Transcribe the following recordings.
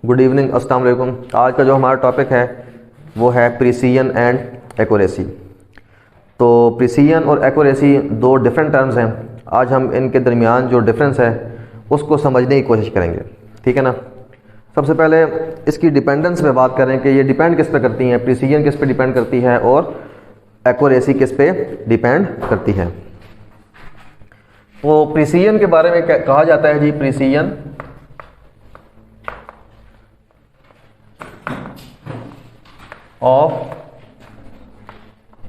Good evening, अस्सलाम वालेकुम। आज का जो हमारा टॉपिक है वो है प्रिसीजन एंड एक्यूरेसी। तो प्रिसीजन और एक्यूरेसी दो डिफरेंट टर्म्स हैं। आज हम इनके दरमियान जो डिफरेंस है उसको समझने की कोशिश करेंगे, ठीक है ना। सबसे पहले इसकी डिपेंडेंस पे बात करें कि ये डिपेंड किस पे करती हैं। प्रिसीजन किस पे डिपेंड करती है और एक्यूरेसी किस पे डिपेंड करती है। तो प्रिसीजन के बारे में कहा जाता है जी, precision of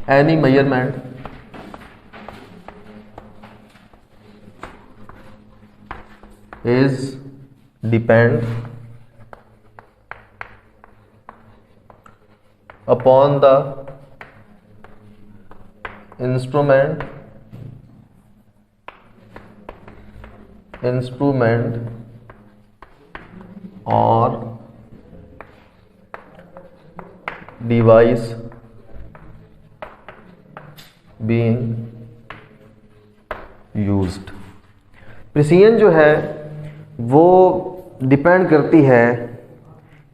any measurement is depend upon the instrument or device being used। Precision जो है वो डिपेंड करती है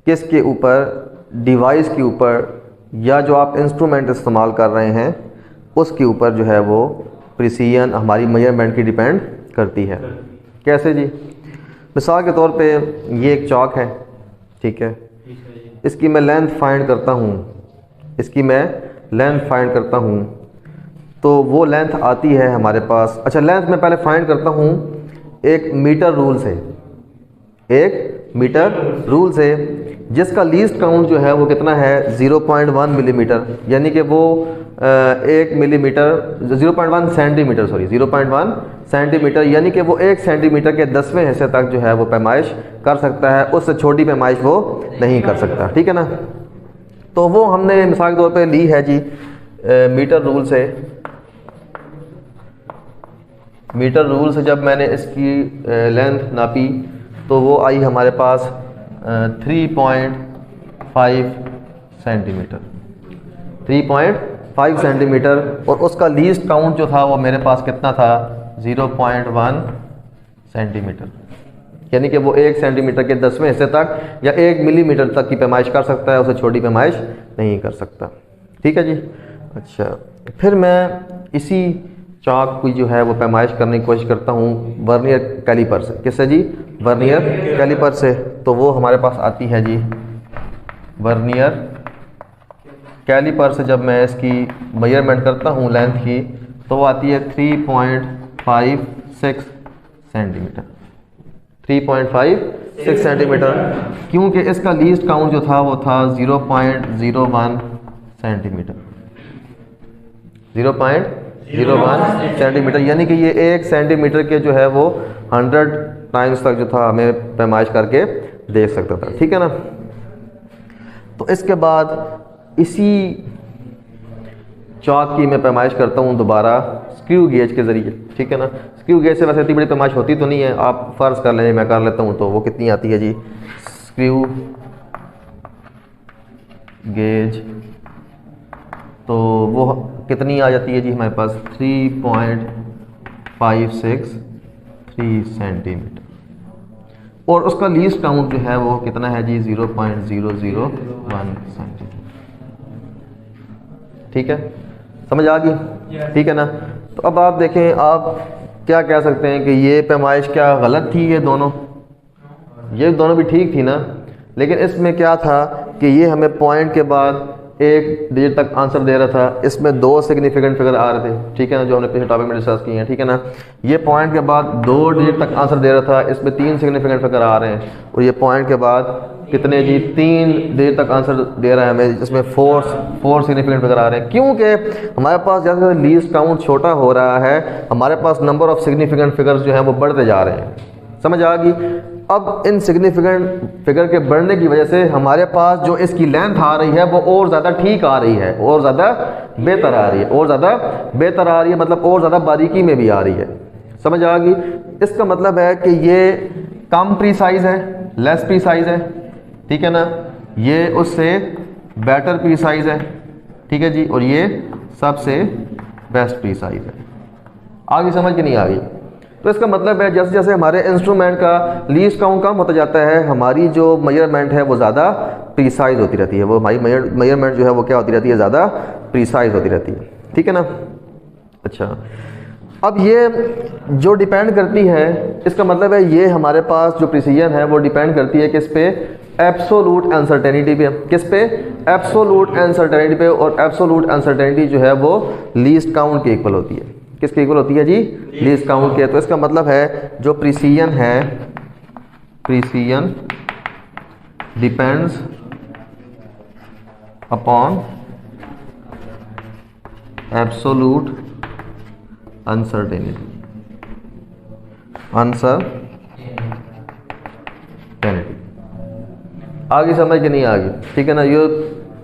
किसके ऊपर, डिवाइस के ऊपर, या जो आप इंस्ट्रूमेंट इस्तेमाल कर रहे हैं उसके ऊपर जो है वो प्रिसीजन हमारी मेजरमेंट की डिपेंड करती है। कैसे जी? मिसाल के तौर पे ये एक चॉक है, ठीक है, इसकी मैं लेंथ फाइंड करता हूँ, तो वो लेंथ आती है हमारे पास। अच्छा, लेंथ मैं पहले फाइंड करता हूँ एक मीटर रूल से, जिसका लीस्ट काउंट जो है वो कितना है 0.1 मिलीमीटर, यानी कि वो 1 मिलीमीटर 0.1 सेंटीमीटर, यानी कि वो 1 सेंटीमीटर के 10वें हिस्से तक जो है वो पैमाइश कर सकता है, उससे छोटी पैमाइश वो नहीं कर सकता, ठीक है ना। तो वो हमने मिसाल के तौर पे ली है जी मीटर रूल से जब मैंने इसकी लेंथ नापी तो वो आई हमारे पास 3.5 सेंटीमीटर, और उसका लीस्ट काउंट जो था वो मेरे पास कितना था 0.1 सेंटीमीटर, यानी कि वो 1 सेंटीमीटर के 10वें हिस्से तक या 1 मिलीमीटर तक की पैमाइश कर सकता है, उससे छोटी पैमाइश नहीं कर सकता, ठीक है जी। अच्छा, फिर मैं इसी चाक की जो है वो पैमाइश करने की कोशिश करता हूँ वर्नियर कैलिपर से। किससे जी? वर्नियर कैलिपर से। तो वो हमारे पास आती है जी वर्नियर कैलिपर से। जब मैं इसकी मेजरमेंट करता हूँ लेंथ की तो वो आती है 3.56 सेंटीमीटर, क्योंकि इसका लीस्ट काउंट जो था वो था 0.01 सेंटीमीटर, 0.01 सेंटीमीटर, यानी कि ये 1 सेंटीमीटर के जो है वो 100 टाइम्स तक जो था हमें पैमाइश करके देख सकता था, ठीक है ना। तो इसके बाद इसी चॉक की मैं पैमाइश करता हूँ दोबारा स्क्रू गेज के ज़रिए, ठीक है ना। स्क्रू गेज से वैसे इतनी बड़ी पैमाइश होती तो नहीं है, आप फ़र्ज़ कर लें मैं कर लेता हूँ। तो वो कितनी आती है जी स्क्रू गेज, तो वो कितनी आ जाती है जी हमारे पास 3.563 सेंटीमीटर, और उसका लीस्ट काउंट जो है वो कितना है जी 0.001 सेंटीमीटर, ठीक है, समझ आ गई, ठीक है ना। तो अब आप देखें, आप क्या कह सकते हैं कि ये पैमाइश क्या गलत थी? ये दोनों भी ठीक थी ना, लेकिन इसमें क्या था कि ये हमें पॉइंट के बाद 1 डिजिट तक आंसर दे रहा था, इसमें 2 सिग्निफिकेंट फिगर आ रहे थे, ठीक है ना, जो हमने पिछले टॉपिक में डिस्कस किए हैं, ठीक है ना। ये पॉइंट के बाद 2 डिजिट तक आंसर दे रहा था, इसमें 3 सिग्निफिकेंट फिगर आ रहे हैं, और ये पॉइंट के बाद कितने जी 3 डिजिट तक आंसर दे रहा है हमें, जिसमें 4 सिग्निफिकेंट फिगर आ रहे हैं, क्योंकि हमारे पास जैसे लीस्ट काउंट छोटा हो रहा है हमारे पास नंबर ऑफ सिग्निफिकेंट फिगर्स जो हैं वो बढ़ते जा रहे हैं, समझ आ गई। अब इन सिग्निफिकेंट फिगर के बढ़ने की वजह से हमारे पास जो इसकी लेंथ आ रही है वो और ज़्यादा ठीक आ रही है, और ज़्यादा बेहतर आ रही है, मतलब और ज़्यादा बारीकी में भी आ रही है, समझ आ गई। इसका मतलब है कि ये कम प्रीसाइज है, लेस प्रीसाइज है, ठीक है ना, ये उससे बेटर प्रीसाइज है, ठीक है जी, और ये सबसे बेस्ट प्रीसाइज है। आगे समझ के नहीं आ गई? तो इसका मतलब है जैसे जैसे हमारे इंस्ट्रूमेंट का लीस्ट काउंट कम होता जाता है, हमारी जो मेजरमेंट है वो ज़्यादा प्रीसाइज होती रहती है, वो हमारी मेजरमेंट जो है वो क्या होती रहती है, ज़्यादा प्रीसाइज होती रहती है। ठीक है ना। अच्छा, अब ये जो डिपेंड करती है, इसका मतलब है ये हमारे पास जो प्रिसीजन है वो डिपेंड करती है किस पे, एब्सोलूट अनसर्टेनिटी पे। किस पे, एब्सोलूट अनसर्टेनिटी पे। और एब्सोलूट अनसर्टेनिटी जो है वो लीस्ट काउंट के इक्वल होती है। किसके इक्वल होती है जी, लीस्ट काउंट के। तो इसका मतलब है जो प्रिसीजन है, precision depends upon absolute uncertainty, uncertainty. आगे समझ के नहीं आगे, ठीक है ना। ये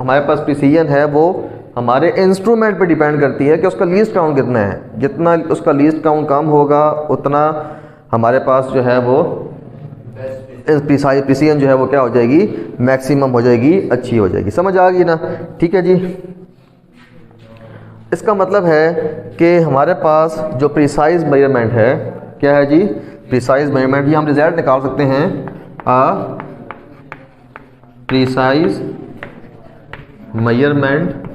हमारे पास प्रिसीजन है वो हमारे इंस्ट्रूमेंट पे डिपेंड करती है कि उसका लीस्ट काउंट कितना है। जितना उसका लीस्ट काउंट कम होगा उतना हमारे पास जो है वो प्रिसीजन जो है वो क्या हो जाएगी, मैक्सिमम हो जाएगी, अच्छी हो जाएगी। समझ आ गई ना। ठीक है जी। इसका मतलब है कि हमारे पास जो प्रिसाइज मेजरमेंट है, क्या है जी, प्रिसाइज मेजरमेंट। ये हम रिजल्ट निकाल सकते हैं, a precise measurement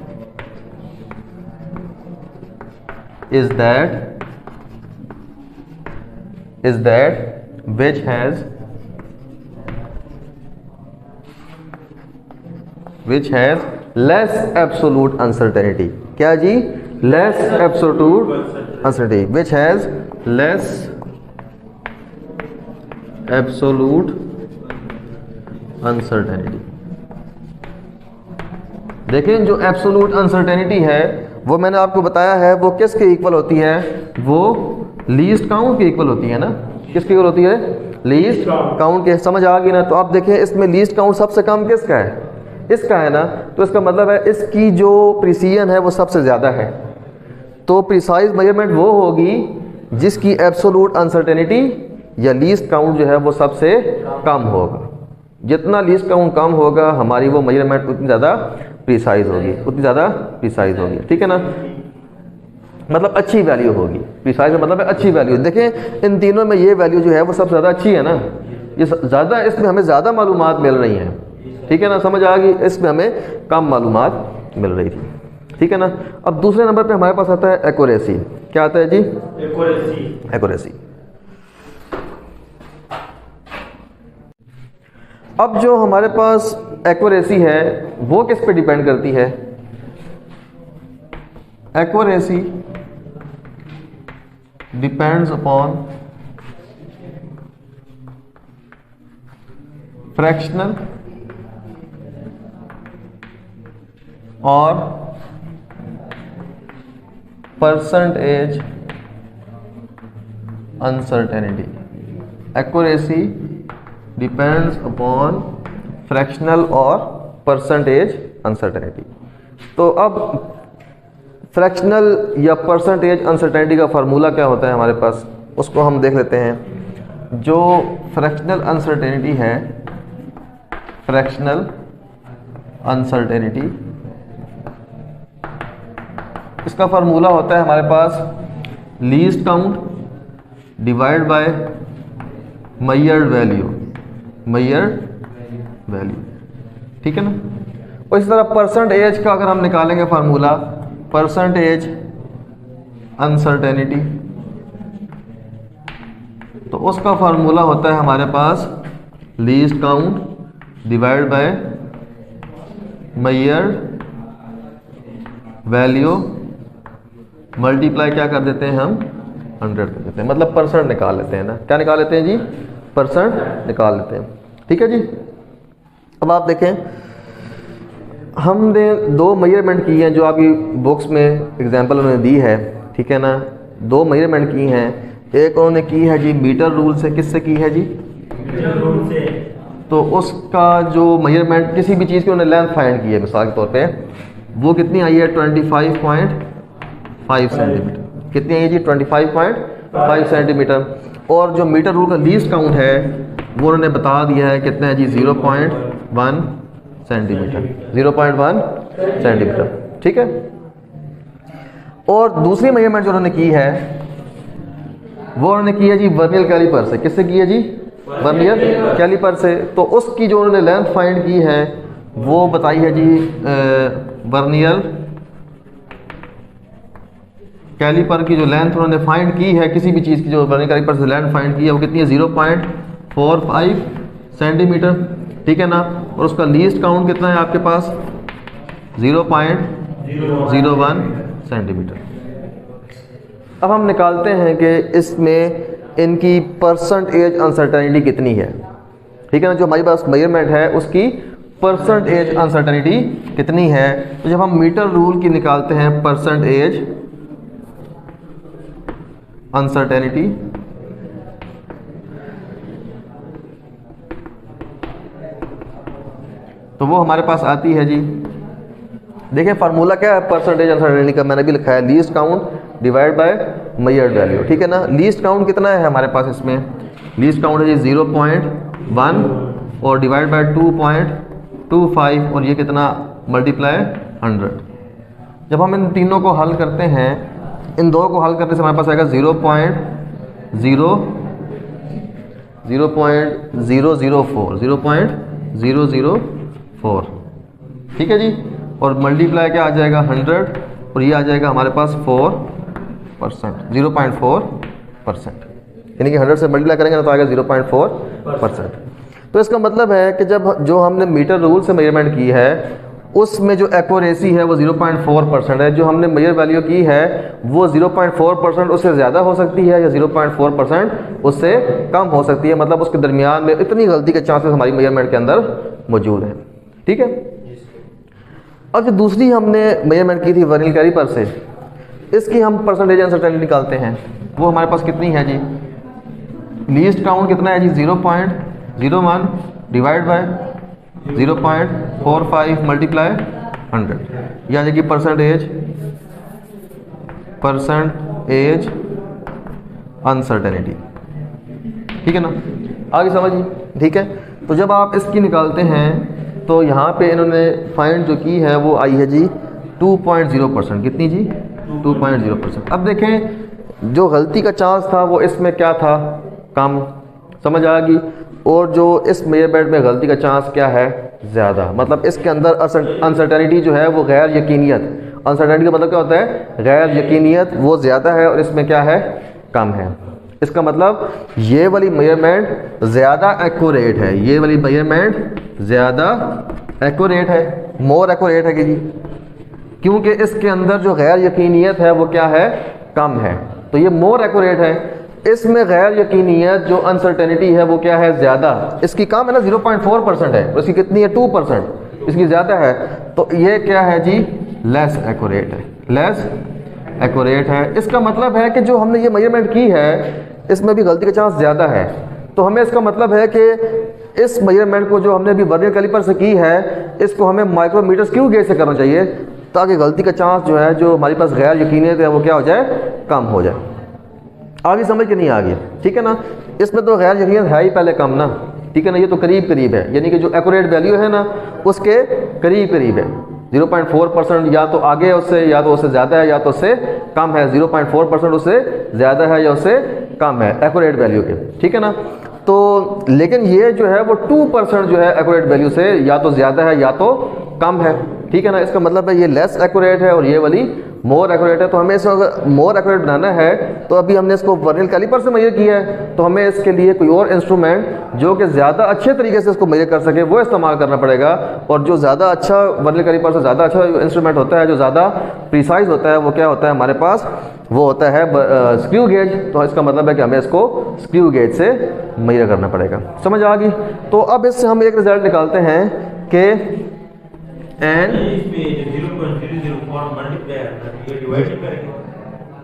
is that which has less absolute uncertainty। क्या जी, less absolute uncertainty, which has less absolute uncertainty। देखें जो एब्सोलूट अनसर्टेनिटी है वो मैंने आपको बताया है वो किसके इक्वल होती है, वो लीस्ट काउंट के इक्वल होती है ना। किसके इक्वल होती है, लीस्ट काउंट के। समझ आ गई ना। तो आप देखें इसमें लीस्ट काउंट सबसे कम किसका है, इसका है ना। तो इसका मतलब है इसकी जो प्रिसीजन है वो सबसे ज़्यादा है। तो प्रिसाइज मेजरमेंट वो होगी जिसकी एब्सोलूट अनसर्टेनिटी या लीस्ट काउंट जो है वो सबसे कम होगा। जितना लीस्ट काउंट कम होगा हमारी वो मेजरमेंट उतनी ज़्यादा प्रिसाइज होगी, उतनी ज़्यादा प्रिसाइज होगी। ठीक है ना, मतलब अच्छी वैल्यू होगी। प्रिसाइज का मतलब है अच्छी वैल्यू। देखें इन तीनों में ये वैल्यू जो है वो सबसे ज़्यादा अच्छी है ना। ये ज़्यादा, इसमें हमें ज़्यादा मालूमात मिल रही हैं। ठीक है ना, समझ आ गई। इसमें हमें कम मालूमात मिल रही थी। ठीक है ना। अब दूसरे नंबर पे हमारे पास आता है एक्यूरेसी। क्या आता है जी, एक्यूरेसी। अब जो हमारे पास एक्यूरेसी है वो किस पे डिपेंड करती है, एक्यूरेसी डिपेंड्स अपॉन फ्रैक्शनल और percentage uncertainty. Accuracy depends upon fractional और परसेंटेज अनसर्टेनिटी। तो अब फ्रैक्शनल या परसेंटेज अनसर्टेनिटी का फार्मूला क्या होता है हमारे पास, उसको हम देख लेते हैं। जो फ्रैक्शनल अनसर्टेनिटी है, फ्रैक्शनल अनसर्टेनिटी, इसका फार्मूला होता है हमारे पास least count divide by measured value, measured value. ठीक है ना। और इसी तरह परसेंटेज का अगर हम निकालेंगे फार्मूला, परसेंटेज अनसर्टेनिटी, तो उसका फार्मूला होता है हमारे पास least count divide by measured value multiply क्या कर देते हैं हम, 100 कर देते हैं। मतलब परसेंट निकाल लेते हैं ना। क्या निकाल लेते हैं जी, परसेंट निकाल लेते हैं। ठीक है जी। अब आप देखें हमने दो मेजरमेंट की हैं जो आपकी बुक्स में एग्जांपल उन्होंने दी है। ठीक है ना, दो मेजरमेंट की हैं। एक उन्होंने की है जी मीटर रूल से। किससे की है जी, मीटर रूल से। तो उसका जो मेजरमेंट किसी भी चीज़ की उन्होंने लेंथ फाइंड की है, मिसाल के तौर पे वो कितनी आई है, 25.5 सेंटीमीटर। कितनी आई है जी, 25.5 सेंटीमीटर। और जो मीटर रूल का लीस्ट काउंट है वो उन्होंने बता दिया है कितना है जी, 0.1 सेंटीमीटर, 0.1 सेंटीमीटर। ठीक है। और दूसरी मेजरमेंट जो उन्होंने की है वो उन्होंने की है जी वर्नियर कैलिपर से। किससे की है जी? वर्नियर कैलिपर से। तो उसकी जो उन्होंने लेंथ फाइंड की है वो बताई है जी वर्नियर कैलिपर की जो लेंथ उन्होंने फाइंड की है किसी भी चीज़ की, जो वर्नियर कैलिपर से लेंथ फाइंड की है वो कितनी है? 0.45 सेंटीमीटर, ठीक है ना। और उसका लीस्ट काउंट कितना है आपके पास? 0.01 सेंटीमीटर। अब हम निकालते हैं कि इसमें इनकी परसेंटेज अनसर्टेनिटी कितनी है, ठीक है ना। जो हमारे पास मेजरमेंट है उसकी परसेंटेज अनसर्टेनिटी कितनी है। तो जब हम मीटर रूल की निकालते हैं परसेंटेज अनसर्टेनिटी, तो वो हमारे पास आती है जी, देखिए फार्मूला क्या है परसेंटेज अनसर्टेनिटी का, मैंने भी लिखा है least count divide by measured value, ठीक है ना। लीस्ट काउंट कितना है हमारे पास इसमें? लीस्ट काउंट है जी 0.1 और डिवाइड बाय 2.25 और ये कितना? मल्टीप्लाई 100। जब हम इन तीनों को हल करते हैं, इन दो को हल करने से हमारे पास आएगा 0.004, ठीक है जी। और मल्टीप्लाई क्या आ जाएगा? 100 और ये आ जाएगा हमारे पास 4%, 0.4%, यानी कि 100 से मल्टीप्लाई करेंगे ना तो आएगा 0.4%। तो इसका मतलब है कि जब जो हमने मीटर रूल से मेजरमेंट की है उसमें जो एक्यूरेसी है वो 0.4% है। जो हमने मेजर वैल्यू की है वो 0.4% उससे ज़्यादा हो सकती है या 0.4% उससे कम हो सकती है। मतलब उसके दरमियान में इतनी गलती के चांसेस हमारी मेजरमेंट के अंदर मौजूद हैं, ठीक है। अब जो दूसरी हमने मेजरमेंट की थी वर्नियर कैलिपर से, इसकी हम परसेंटेज अनसर्टेनिटी निकालते हैं। वो हमारे पास कितनी है जी? लीस्ट काउंट कितना है जी? 0.01 डिवाइड बाय 0.45 मल्टीप्लाई 100, यह आ जाएगी परसेंटेज अनसर्टेनिटी, ठीक है ना। आगे समझिए, ठीक है। तो जब आप इसकी निकालते हैं तो यहाँ पे इन्होंने फाइंड जो की है वो आई है जी 2.0%। कितनी जी? 2.0%। अब देखें जो गलती का चांस था वो इसमें क्या था? कम, समझ आ गई। और जो इस मेजरमेंट में गलती का चांस क्या है? ज़्यादा। मतलब इसके अंदर अनसर्टेनिटी जो है वो गैर यकीनियत, अनसर्टेनिटी का मतलब क्या होता है? गैर यकीनियत, वो ज़्यादा है और इसमें क्या है? कम है। इसका मतलब ये वाली मेजरमेंट ज़्यादा एक्यूरेट है, ये वाली मेजरमेंट ज़्यादा एक्यूरेट है, मोर एक्यूरेट है कि जी, क्योंकि इसके अंदर जो गैर यकीनियत है वो क्या है? कम है, तो ये मोर एक्यूरेट है। इसमें गैर यकीनियत जो अनसर्टेनिटी है वो क्या है? ज़्यादा। इसकी कम है ना, 0.4% है, इसकी कितनी है? 2%, इसकी ज़्यादा है। तो ये क्या है जी? लेस एक्यूरेट है, लेस एक्यूरेट है। इसका मतलब है कि जो हमने ये मेजरमेंट की है इसमें भी गलती का चांस ज़्यादा है। तो हमें इसका मतलब है कि इस मेजरमेंट को जो हमने अभी वर्नियर कैलिपर से की है इसको हमें माइक्रोमीटर स्क्रू गेज से करना चाहिए, ताकि गलती का चांस जो है, जो हमारी पास गैर यकीनियत है वो क्या हो जाए? कम हो जाए। आगे समझ के नहीं आ गया, ठीक है ना। इसमें तो गैर यकीनियत है ही पहले कम ना, ठीक है ना। ये तो करीब करीब है, यानी कि जो एक्यूरेट वैल्यू है ना उसके करीब करीब है। 0.4% या तो आगे है उससे, या तो उससे ज़्यादा है या तो उससे कम है। 0.4% उससे ज़्यादा है या उससे कम है एक्यूरेट वैल्यू के, ठीक है ना। तो लेकिन ये जो है वो 2% जो है एक्यूरेट वैल्यू से या तो ज़्यादा है या तो कम है, ठीक है ना। इसका मतलब है ये लेस एक्यूरेट है और ये वाली मोर एक्यूरेट है। तो हमें इसको अगर मोर एक्यूरेट बनाना है तो अभी हमने इसको वर्नियर कैलिपर से मेजर किया है, तो हमें इसके लिए कोई और इंस्ट्रूमेंट जो कि ज़्यादा अच्छे तरीके से इसको मेजर कर सके वो इस्तेमाल करना पड़ेगा। और जो ज़्यादा अच्छा वर्नियर कैलिपर से ज़्यादा अच्छा इंस्ट्रूमेंट होता है, जो ज़्यादा प्रिसाइज होता है, वो क्या होता है हमारे पास? वो होता है स्क्रू गेज। तो इसका मतलब है कि हमें इसको स्क्रू गेज से मेजर करना पड़ेगा। समझ आ गई? तो अब इससे हम एक रिजल्ट निकालते हैं कि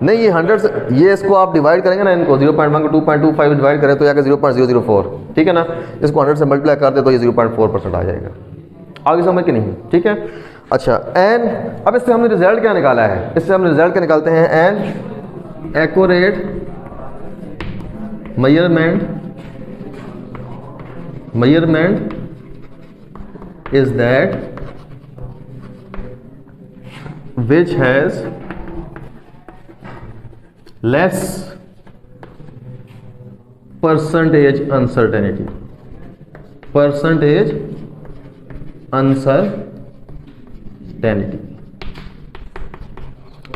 नहीं, ये 100 से, ये इसको आप डिवाइड करेंगे ना, इनको 0.1 को 2.25 डिवाइड करें तो आगे 0.004, ठीक है ना। इसको 100 से मल्टीप्लाई कर दे तो ये 0.4% आ जाएगा। आगे समझ के नहीं, ठीक है। अच्छा, एन, अब इससे हमने रिजल्ट क्या निकाला है? इससे हम रिजल्ट क्या निकालते हैं? An accurate measurement is that which has less percentage uncertainty, percentage uncertainty.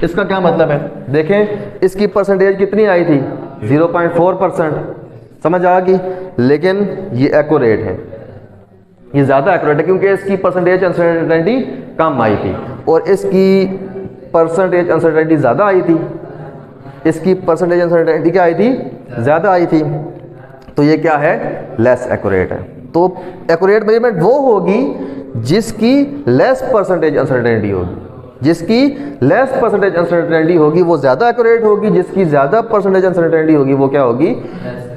इसका क्या मतलब है? देखें इसकी परसेंटेज कितनी आई थी, 0.4%, समझ आ गई। लेकिन ये एक्यूरेट है, ये ज़्यादा एक्यूरेट है क्योंकि इसकी परसेंटेज अनसर्टेनिटी कम आई थी और इसकी परसेंटेज अनसर्टेनिटी ज़्यादा आई थी, इसकी परसेंटेज अनसर्टेनिटी क्या आई थी, ज़्यादा आई थी। तो ये क्या है, लेस एक्यूरेट है। तो एक्यूरेट मेजरमेंट वो होगी जिसकी लेस परसेंटेज अनसर्टेनिटी होगी, जिसकी लेस परसेंटेज अनसर्टेनिटी होगी वो ज़्यादा एक्यूरेट होगी, जिसकी ज़्यादा परसेंटेज अनसर्टेनिटी होगी वो क्या होगी,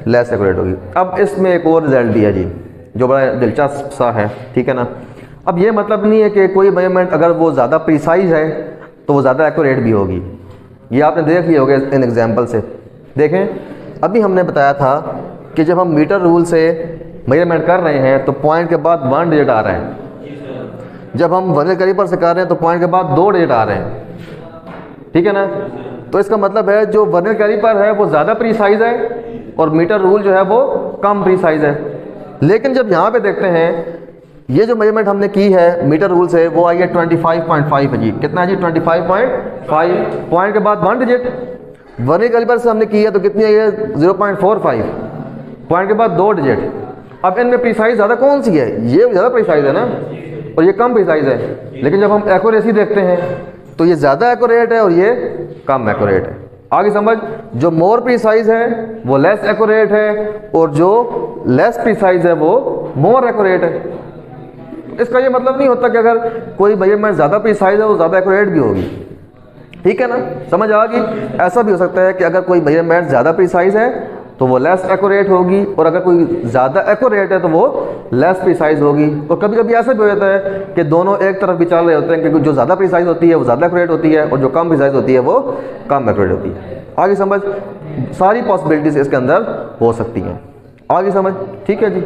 लेस एक्यूरेट होगी। अब इसमें एक और रिजल्ट दिया जी जो बड़ा दिलचस्प सा है, ठीक है ना। अब ये मतलब नहीं है कि कोई मेजरमेंट अगर वो ज़्यादा प्रिसाइज है तो वो ज़्यादा एक्यूरेट भी होगी। ये आपने देख लिया होगा इन एग्जाम्पल से। देखें अभी हमने बताया था कि जब हम मीटर रूल से मेजरमेंट कर रहे हैं तो पॉइंट के बाद 1 डिजिट आ रहा है, जब हम वर्नियर कैलिपर से कर रहे हैं तो पॉइंट के बाद 2 डिजिट आ रहे हैं, ठीक है ना। तो इसका मतलब है जो वर्नियर कैलिपर है वो ज़्यादा प्रिसाइज है और मीटर रूल जो है वो कम प्रिसाइज है। लेकिन जब यहाँ पे देखते हैं ये जो मेजरमेंट हमने की है मीटर रूल से वो आई है 25.5 है जी। कितना है जी, 25.5। पॉइंट के बाद 1 डिजिट। वर्नियर कैलिपर से हमने की है तो कितनी आई है, 0.45। पॉइंट के बाद 2 डिजिट। अब इनमें प्रिसाइज ज़्यादा कौन सी है, ये ज़्यादा प्रिसाइज है ना और ये कम प्रिसाइज है। लेकिन जब हम एक्यूरेसी देखते हैं तो ये ज़्यादा एक्यूरेट है और ये कम एक्यूरेट है। आगे समझ, जो मोर प्रिसाइज है वो लेस एक्यूरेट है और जो लेस प्रिसाइज है वो मोर एक्यूरेट है। इसका ये मतलब नहीं होता कि अगर कोई मेजरमेंट ज़्यादा प्रिसाइज है वो ज़्यादा एक्यूरेट भी होगी, ठीक है ना, समझ आ गई। ऐसा भी हो सकता है कि अगर कोई मेजरमेंट ज़्यादा प्रिसाइज है तो वो लेस एक्यूरेट होगी और अगर कोई ज़्यादा एक्यूरेट है तो वो लेस प्रिसाइज होगी। और कभी कभी ऐसा भी हो जाता है कि दोनों एक तरफ भी चल रहे होते हैं, क्योंकि जो ज़्यादा प्रिसाइज होती है वो ज़्यादा एक्यूरेट होती है और जो कम प्रिसाइज होती है वो कम एक्यूरेट होती है। आगे समझ, सारी पॉसिबिलिटीज़ इसके अंदर हो सकती हैं। आगे समझ, ठीक है जी।